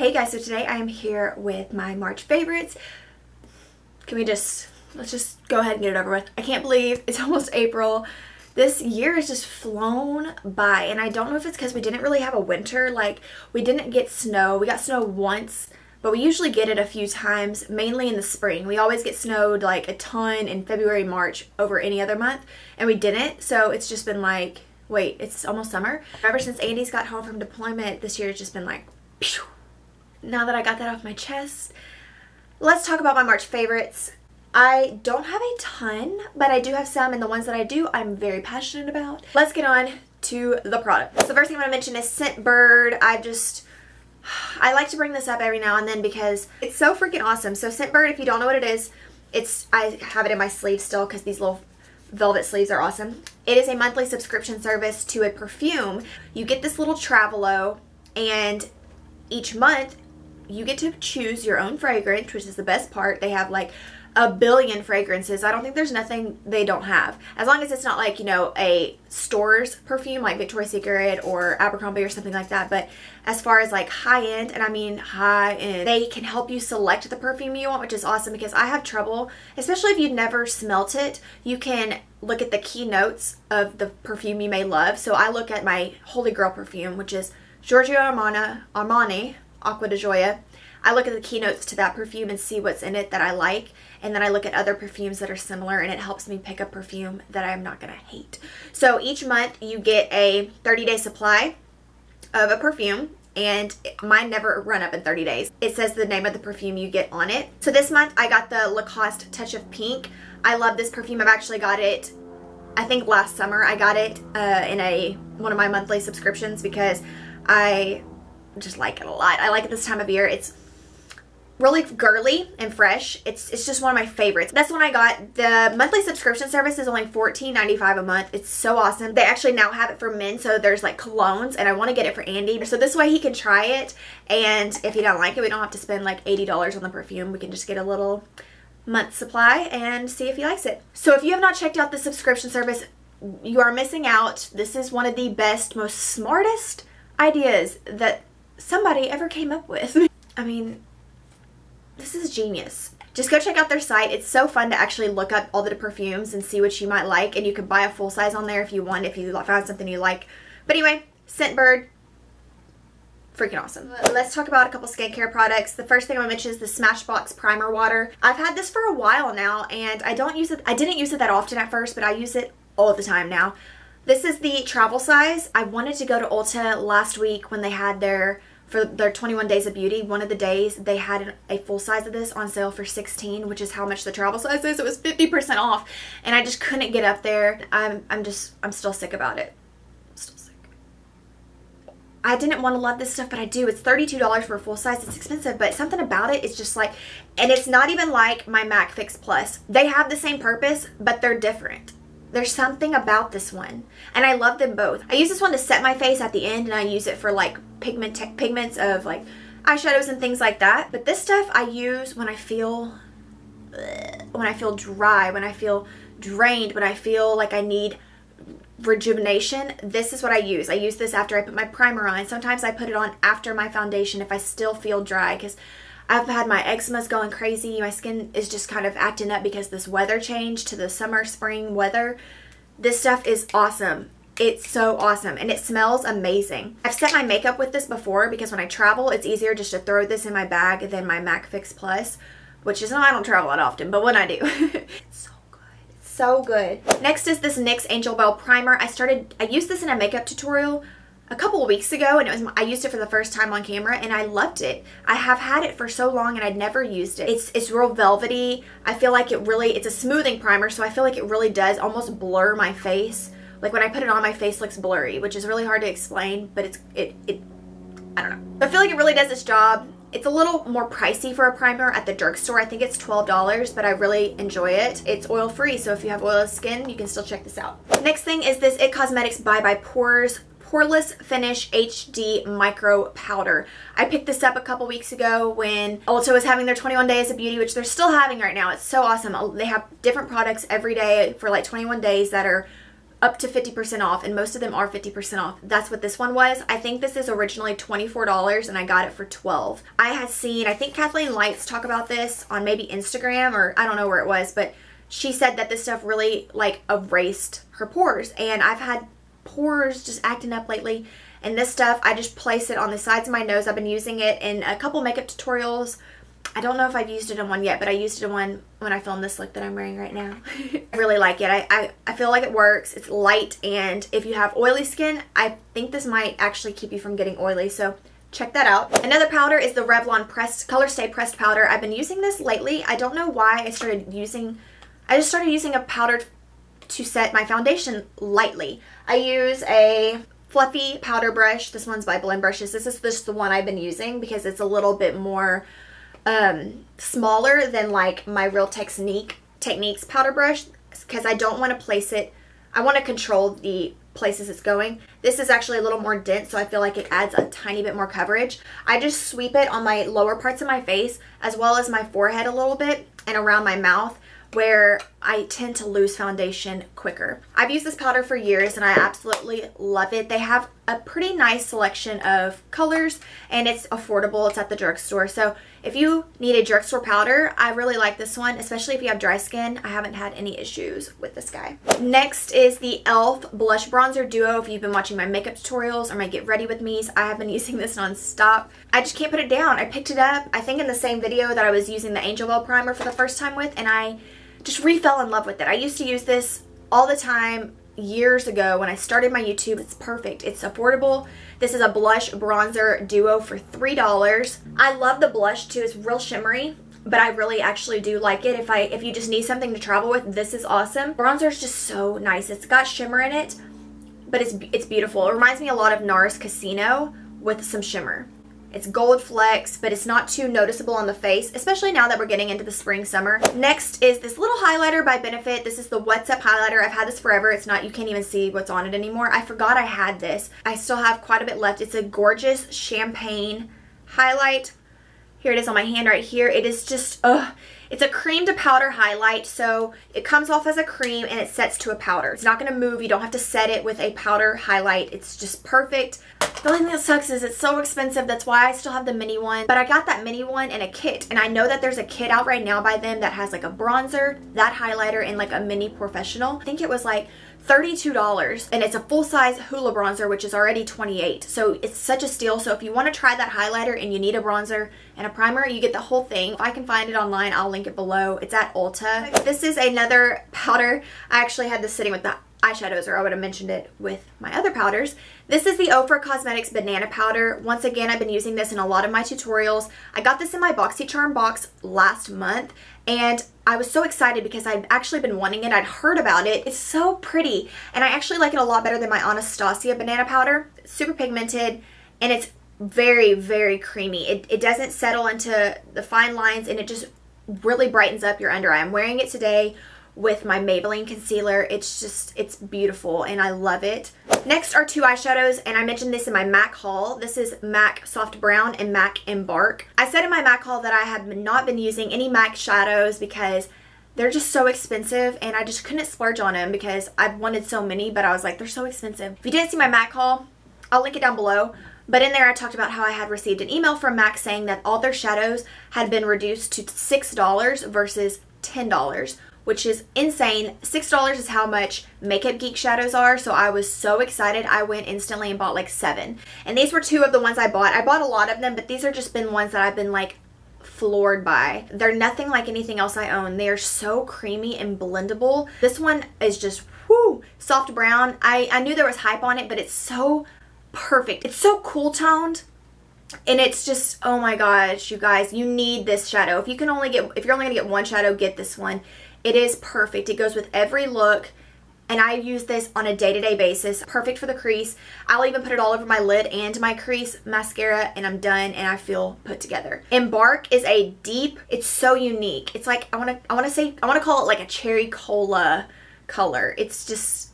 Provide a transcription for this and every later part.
Hey guys, so today I am here with my March favorites. Let's just go ahead and get it over with. I can't believe it's almost April. This year has just flown by, and I don't know if it's because we didn't really have a winter. Like, we didn't get snow. We got snow once, but we usually get it a few times, mainly in the spring. We always get snowed like a ton in February, March over any other month, and we didn't. So it's just been like, wait, it's almost summer. Ever since Andy's got home from deployment, this year it's just been like, phew. Now that I got that off my chest, let's talk about my March favorites. I don't have a ton, but I do have some, and the ones that I do, I'm very passionate about. Let's get on to the product. So the first thing I'm going to mention is Scentbird. I like to bring this up every now and then because it's so freaking awesome. So Scentbird, if you don't know what it is, I have it in my sleeve still because these little velvet sleeves are awesome. It is a monthly subscription service to a perfume. You get this little Travelo, and each month you get to choose your own fragrance, which is the best part. They have like a billion fragrances. I don't think there's nothing they don't have. As long as it's not like, you know, a store's perfume like Victoria's Secret or Abercrombie or something like that. But as far as like high-end, and I mean high-end, they can help you select the perfume you want, which is awesome because I have trouble, especially if you've never smelt it. You can look at the key notes of the perfume you may love. So I look at my Holy Grail perfume, which is Giorgio Armani Acqua di Gioia. I look at the keynotes to that perfume and see what's in it that I like, and then I look at other perfumes that are similar, and it helps me pick a perfume that I'm not going to hate. So each month you get a 30-day supply of a perfume, and mine never run up in 30 days. It says the name of the perfume you get on it. So this month I got the Lacoste Touch of Pink. I love this perfume. I've actually got it, I think last summer I got it in one of my monthly subscriptions because I just like it a lot. I like it this time of year. It's really girly and fresh. It's just one of my favorites. That's when I got. The monthly subscription service is only $14.95 a month. It's so awesome. They actually now have it for men, so there's like colognes, and I want to get it for Andy. So this way he can try it, and if he don't like it, we don't have to spend like $80 on the perfume. We can just get a little month supply and see if he likes it. So if you have not checked out the subscription service, you are missing out. This is one of the best, most smartest ideas that somebody ever came up with. I mean, this is genius. Just go check out their site. It's so fun to actually look up all the perfumes and see what you might like, and you can buy a full size on there if you want, if you found something you like. But anyway, Scentbird, freaking awesome. Let's talk about a couple skincare products. The first thing I'm going to mention is the Smashbox Primer Water. I've had this for a while now, and I don't use it. I didn't use it that often at first, but I use it all the time now. This is the travel size. I wanted to go to Ulta last week when they had for their 21 Days of Beauty. One of the days they had a full size of this on sale for $16, which is how much the travel size is. It was 50% off, and I just couldn't get up there. I'm still sick about it. I'm still sick. I didn't want to love this stuff, but I do. It's $32 for a full size. It's expensive, but something about it is just like, and it's not even like my MAC Fix Plus. They have the same purpose, but they're different. There's something about this one, and I love them both. I use this one to set my face at the end, and I use it for like pigments of like eyeshadows and things like that. But this stuff I use when I feel dry, when I feel drained, when I feel like I need rejuvenation. This is what I use. I use this after I put my primer on. Sometimes I put it on after my foundation if I still feel dry, because I've had my eczema's going crazy. My skin is just kind of acting up because this weather change to the summer, spring weather. This stuff is awesome. It's so awesome, and it smells amazing. I've set my makeup with this before because when I travel, it's easier just to throw this in my bag than my MAC Fix Plus, which is, I don't travel that often, but when I do, it's so good. It's so good. Next is this NYX Angel Bell Primer. I used this in a makeup tutorial a couple of weeks ago, and I used it for the first time on camera, and I loved it. I have had it for so long, and I'd never used it. It's real velvety. I feel like it's a smoothing primer, so I feel like it really does almost blur my face. Like when I put it on, my face looks blurry, which is really hard to explain, but I don't know. I feel like it really does its job. It's a little more pricey for a primer at the drugstore. I think it's $12, but I really enjoy it. It's oil-free, so if you have oily skin, you can still check this out. Next thing is this IT Cosmetics Bye Bye Pores Poreless Finish HD Micro Powder. I picked this up a couple weeks ago when Ulta was having their 21 Days of Beauty, which they're still having right now. It's so awesome. They have different products every day for like 21 days that are up to 50% off, and most of them are 50% off. That's what this one was. I think this is originally $24 and I got it for $12. I had seen, I think Kathleen Lights talk about this on maybe Instagram, or I don't know where it was, but she said that this stuff really like erased her pores, and I've had pores just acting up lately, and this stuff, I just place it on the sides of my nose. I've been using it in a couple makeup tutorials. I don't know if I've used it in one yet, but I used it in one when I filmed this look that I'm wearing right now. I really like it. I feel like it works. It's light, and if you have oily skin, I think this might actually keep you from getting oily, so check that out. Another powder is the Revlon Color Stay Pressed Powder. I've been using this lately. I don't know why I just started using a powder to set my foundation lightly. I use a fluffy powder brush. This one's by Blend Brushes. This is just the one I've been using because it's a little bit more smaller than like my Real Techniques powder brush, because I don't want to place it, I want to control the places it's going. This is actually a little more dense, so I feel like it adds a tiny bit more coverage. I just sweep it on my lower parts of my face as well as my forehead a little bit and around my mouth, where I tend to lose foundation quicker. I've used this powder for years and I absolutely love it. They have a pretty nice selection of colors and it's affordable. It's at the drugstore. So if you need a drugstore powder, I really like this one, especially if you have dry skin. I haven't had any issues with this guy. Next is the e.l.f. Blush Bronzer Duo. If you've been watching my makeup tutorials or my Get Ready With Me's, I have been using this non-stop. I just can't put it down. I picked it up, I think in the same video that I was using the Angel Well Primer for the first time with, and I just fell in love with it. I used to use this all the time years ago when I started my YouTube. It's perfect. It's affordable. This is a blush bronzer duo for $3. I love the blush too. It's real shimmery, but I really actually do like it. If you just need something to travel with, this is awesome. Bronzer is just so nice. It's got shimmer in it, but it's beautiful. It reminds me a lot of NARS Casino with some shimmer. It's gold flecks, but it's not too noticeable on the face, especially now that we're getting into the spring, summer. Next is this little highlighter by Benefit. This is the What's Up highlighter. I've had this forever. It's not, you can't even see what's on it anymore. I forgot I had this. I still have quite a bit left. It's a gorgeous champagne highlight. Here it is on my hand right here. It is just, it's a cream to powder highlight, so it comes off as a cream and it sets to a powder. It's not going to move. You don't have to set it with a powder highlight. It's just perfect. The only thing that sucks is it's so expensive. That's why I still have the mini one. But I got that mini one in a kit, and I know that there's a kit out right now by them that has like a bronzer, that highlighter, and like a mini professional. I think it was like $32, and it's a full-size Hoola bronzer, which is already $28. So it's such a steal. So if you want to try that highlighter and you need a bronzer and a primer, you get the whole thing. If I can find it online, I'll link it below. It's at Ulta. This is another powder. I actually had this sitting with the eyeshadows, or I would have mentioned it with my other powders. This is the Ofra Cosmetics Banana Powder. Once again, I've been using this in a lot of my tutorials. I got this in my BoxyCharm box last month, and I was so excited because I've actually been wanting it. I'd heard about it. It's so pretty, and I actually like it a lot better than my Anastasia Banana Powder. It's super pigmented, and it's very, very creamy. It doesn't settle into the fine lines, and it just really brightens up your under eye. I'm wearing it today with my Maybelline concealer. It's beautiful and I love it. Next are two eyeshadows, and I mentioned this in my MAC haul. This is MAC Soft Brown and MAC Embark. I said in my MAC haul that I have not been using any MAC shadows because they're just so expensive, and I just couldn't splurge on them because I've wanted so many, but I was like, they're so expensive. If you didn't see my MAC haul, I'll link it down below. But in there I talked about how I had received an email from MAC saying that all their shadows had been reduced to $6 versus $10. Which is insane. $6 is how much Makeup Geek shadows are, so I was so excited. I went instantly and bought like 7. And these were 2 of the ones I bought. I bought a lot of them, but these are just been ones that I've been like floored by. They're nothing like anything else I own. They are so creamy and blendable. This one is just, whoo, soft brown. I knew there was hype on it, but it's so perfect. It's so cool toned. And it's just, oh my gosh, you guys, you need this shadow. If you're only gonna get one shadow, get this one. It is perfect. It goes with every look, and I use this on a day-to-day basis. Perfect for the crease. I'll even put it all over my lid and my crease mascara, and I'm done, and I feel put together. Embark is a deep, it's so unique. It's like, I want to call it like a cherry cola color. It's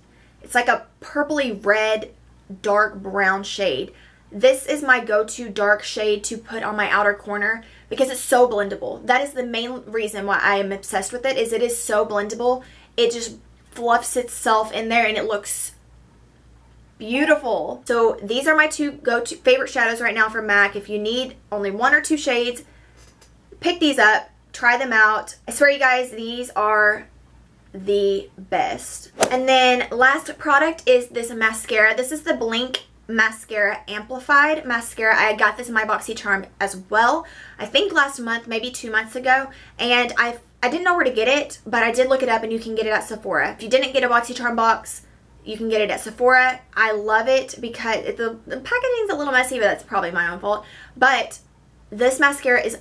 like a purpley red, dark brown shade. This is my go-to dark shade to put on my outer corner because it's so blendable. That is the main reason why I am obsessed with it, is it is so blendable. It just fluffs itself in there and it looks beautiful. So these are my two go-to favorite shadows right now from MAC. If you need only 1 or 2 shades, pick these up, try them out. I swear you guys, these are the best. And then last product is this mascara. This is the Blink Mascara Amplified Mascara. I got this in my BoxyCharm as well, I think last month, maybe 2 months ago, and I didn't know where to get it, but I did look it up and you can get it at Sephora. If you didn't get a BoxyCharm box, you can get it at Sephora. I love it because the packaging is a little messy, but that's probably my own fault. But this mascara is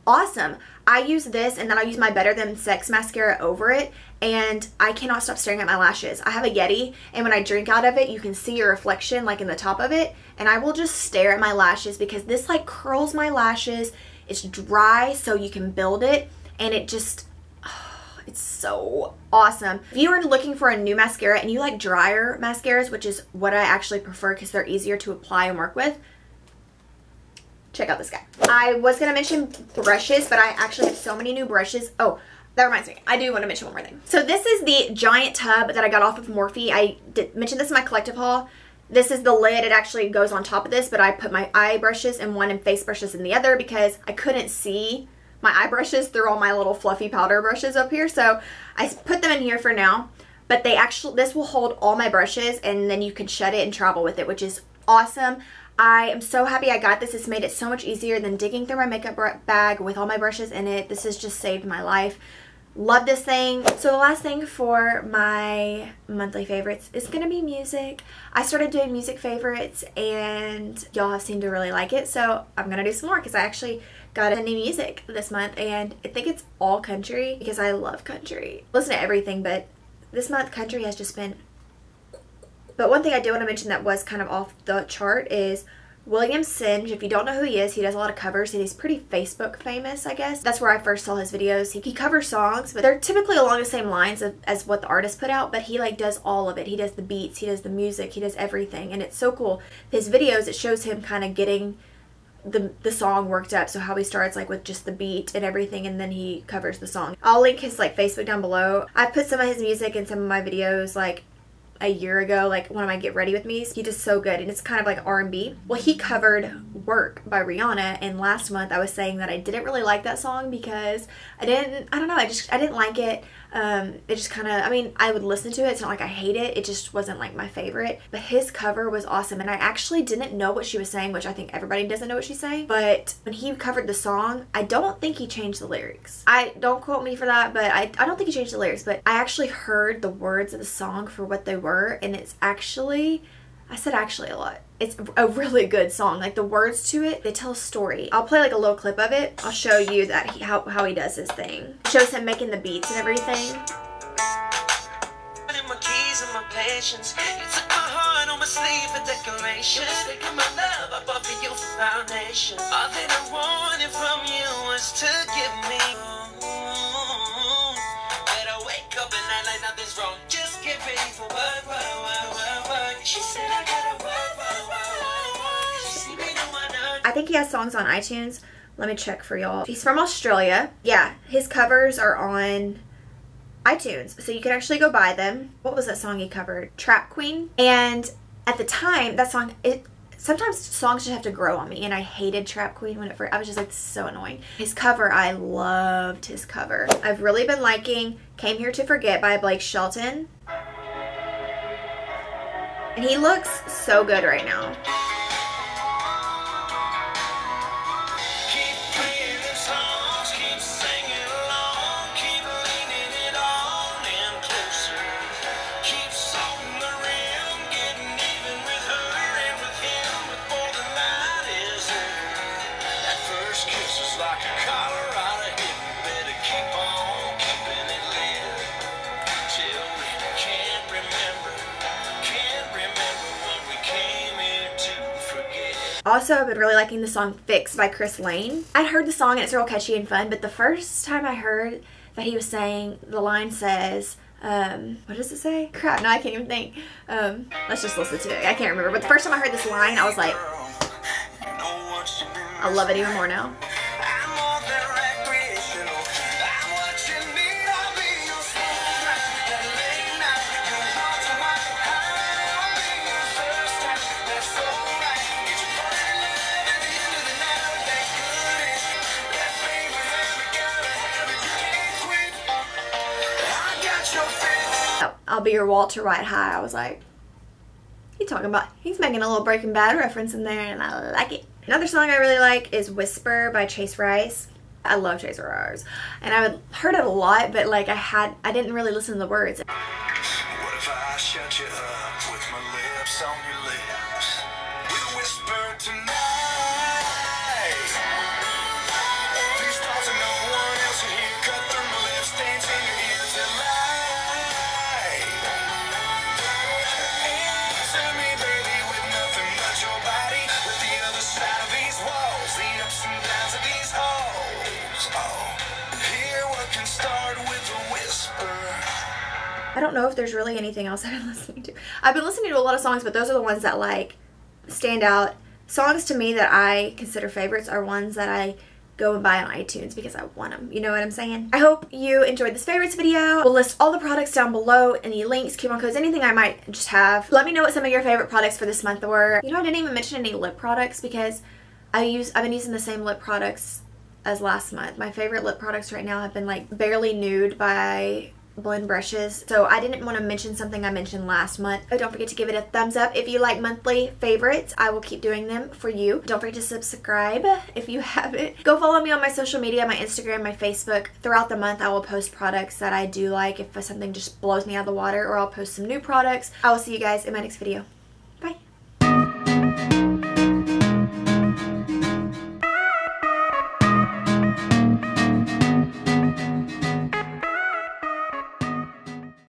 awesome. I use this and then I use my Better Than Sex mascara over it, and I cannot stop staring at my lashes. I have a Yeti, and when I drink out of it, you can see your reflection like in the top of it, and I will just stare at my lashes because this like curls my lashes. It's dry so you can build it, and it just, it's so awesome. If you are looking for a new mascara and you like drier mascaras, which is what I actually prefer because they're easier to apply and work with, check out this guy. I was going to mention brushes, but I actually have so many new brushes. Oh, that reminds me. I do want to mention one more thing. So this is the giant tub that I got off of Morphe. I did mention this in my collective haul. This is the lid. It actually goes on top of this, but I put my eye brushes in one and face brushes in the other because I couldn't see my eye brushes through all my little fluffy powder brushes up here. So I put them in here for now, but this will hold all my brushes, and then you can shut it and travel with it, which is awesome. I am so happy I got this. It's made it so much easier than digging through my makeup bag with all my brushes in it. This has just saved my life. Love this thing. So the last thing for my monthly favorites is going to be music. I started doing music favorites and y'all have seemed to really like it. So I'm going to do some more because I actually got a new music this month, and I think it's all country because I love country. Listen to everything, but this month country has just been. But one thing I do want to mention that was kind of off the chart is William Singe. If you don't know who he is, he does a lot of covers and he's pretty Facebook famous, I guess. That's where I first saw his videos. He covers songs, but they're typically along the same lines as what the artist put out, but he like does all of it. He does the beats, he does the music, he does everything, and it's so cool. His videos, it shows him kind of getting the song worked up, so how he starts like with just the beat and everything, and then he covers the song. I'll link his like Facebook down below. I put some of his music in some of my videos like a year ago, like one of my Get Ready With Me's. He does so good, and it's kind of like R&B. Well, he covered Work by Rihanna, and last month I was saying that I didn't really like that song because I don't know, I didn't like it. It just kind of, I mean, I would listen to it. It's not like I hate it. It just wasn't like my favorite. But his cover was awesome, and I actually didn't know what she was saying, which I think everybody doesn't know what she's saying. But when he covered the song, I don't think he changed the lyrics. Don't quote me for that, but I don't think he changed the lyrics. But I actually heard the words of the song for what they were, and it's actually, I said actually a lot. It's a really good song. Like the words to it, they tell a story. I'll play like a little clip of it. I'll show you that how he does his thing. It shows him making the beats and everything. My keys and my patience. You took my heart on my sleeve for decoration. Taking my love up off of your foundation. All that I wanted from you was to give me. Better wake up and act like nothing's wrong. Just get ready for work, work, work, work, work. She said I gotta work, work, work, work. She made no one up. I think he has songs on iTunes. Let me check for y'all. He's from Australia. Yeah, his covers are on iTunes, so you can actually go buy them. What was that song he covered? Trap Queen. And at the time, that song, sometimes songs just have to grow on me, and I hated Trap Queen when I was just like, this is so annoying. His cover, I loved his cover. I've really been liking Came Here to Forget by Blake Shelton. And he looks so good right now. Also, I've been really liking the song Fix by Chris Lane. I'd heard the song and it's real catchy and fun, but the first time I heard that he was saying, the line says, what does it say? Crap, now I can't even think. Let's just listen to it. I can't remember, but the first time I heard this line, I was like, I love it even more now. I'll Be Your Walter White high. I was like, he's making a little Breaking Bad reference in there, and I like it. Another song I really like is Whisper by Chase Rice. I love Chase Rice, and I heard it a lot, but like I didn't really listen to the words. What if I shut you up with my lips on your lips, with a whisper tonight? These thoughts are no one else in here, cut through my lips, dance in your ears and lie. Answer me, baby, with nothing but your body, with the other side of these walls, the ups and downs of these halls. Oh, hear what can start with a whisper. I don't know if there's really anything else I've been listening to. I've been listening to a lot of songs, but those are the ones that like stand out. Songs to me that I consider favorites are ones that I go and buy on iTunes because I want them. You know what I'm saying? I hope you enjoyed this favorites video. We'll list all the products down below, any links, coupon codes, anything I might just have. Let me know what some of your favorite products for this month were. You know, I didn't even mention any lip products because I've been using the same lip products as last month. My favorite lip products right now have been like Barely Nude by Blend Brushes. So I didn't want to mention something I mentioned last month. Oh, don't forget to give it a thumbs up if you like monthly favorites. I will keep doing them for you. Don't forget to subscribe if you haven't. Go follow me on my social media, my Instagram, my Facebook. Throughout the month I will post products that I do like if something just blows me out of the water, or I'll post some new products. I will see you guys in my next video.